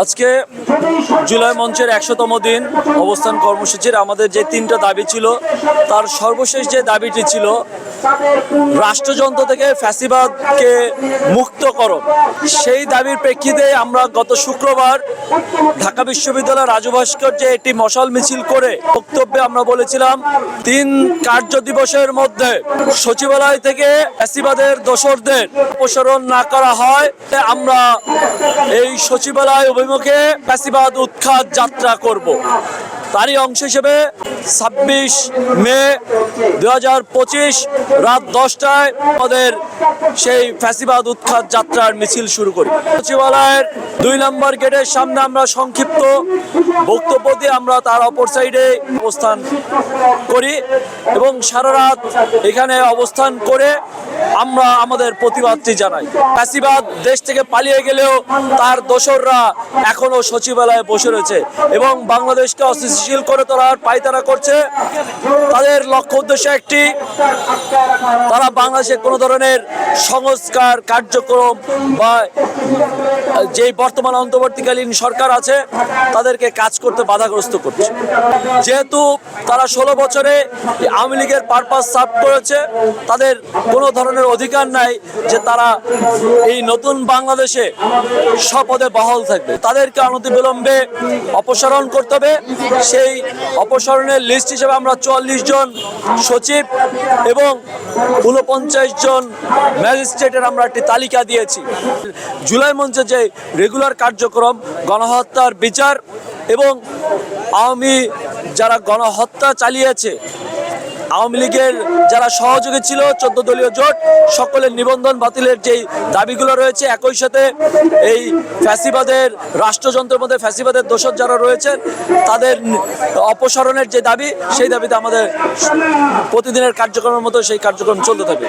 আজকে জুলাই মঞ্চের ১০০তম দিন অবস্থান কর্মসূচির আমাদের যে তিনটা দাবি ছিল, তার সর্বশেষ যে দাবিটি ছিল রাষ্ট্রযন্ত্র থেকে ফ্যাসিবাদকে মুক্তকরণ। সেই দাবির প্রেক্ষিতে আমরা গত শুক্রবার ঢাকা বিশ্ববিদ্যালয়ের রাজু ভাস্কর্যে একটি মশাল মিছিল করে বক্তব্যে আমরা বলেছিলাম ৩ কার্য দিবসের মধ্যে সচিবালয় থেকে ফ্যাসিবাদের দোসরদের অপসারণ না করা হয় আমরা এই সচিবালয় অভিমুখে ফ্যাসিবাদ উৎখাত যাত্রা করব। তারই অংশ হিসেবে ২৬ মে ২০২৫ রাত ১০টায় আমাদের সেই ফ্যাসিবাদ উৎখাত যাত্রার মিছিল শুরু করি। সচিবালয়ের ২ নম্বর গেটের সামনে আমরা সংক্ষিপ্ত বক্তব্য দিয়ে আমরা তার অপর সাইডে অবস্থান করি এবং সারা রাত এখানে অবস্থান করে আমরা আমাদের প্রতিবাদটি জানাই। ফ্যাসিবাদ দেশ থেকে পালিয়ে গেলেও তার দোসররা এখনো সচিবালয়ে বসে রয়েছে এবং বাংলাদেশকে অস্থিতিশীল করে তোলার পায়তারা করছে। তাদের লক্ষ্য উদ্দেশ্য একটি, তারা বাংলাদেশে কোনো ধরনের সংস্কার কার্যক্রম বা যেই বর্তমান অন্তর্বর্তীকালীন সরকার আছে তাদেরকে কাজ করতে বাধাগ্রস্ত করছে। যেহেতু তারা ১৬ বছরে আওয়ামী লীগের পারপাস সার্ভ করেছে, তাদের কোনো ধরনের অধিকার নাই যে তারা এই নতুন বাংলাদেশে স্বপদে বহাল থাকবে। তাদেরকে অনতিবিলম্বে অপসারণ করতে হবে। সেই অপসারণের লিস্ট হিসেবে আমরা ৪৪ জন সচিব এবং ৪৯ জন ম্যাজিস্ট্রেটের আমরা একটি তালিকা দিয়েছি। জুলাই মঞ্চে যে রেগুলার কার্যক্রম, গণহত্যার বিচার এবং আওয়ামী যারা গণহত্যা চালিয়েছে, আওয়ামী লীগের যারা সহযোগী ছিল ১৪ দলীয় জোট, সকলের নিবন্ধন বাতিলের যেই দাবিগুলো রয়েছে, একই সাথে এই ফ্যাসিবাদের রাষ্ট্রযন্ত্রের মধ্যে ফ্যাসিবাদের দোষর যারা রয়েছেন তাদের অপসারণের যে দাবি, সেই দাবিতে আমাদের প্রতিদিনের কার্যক্রমের মতো সেই কার্যক্রম চলতে থাকবে।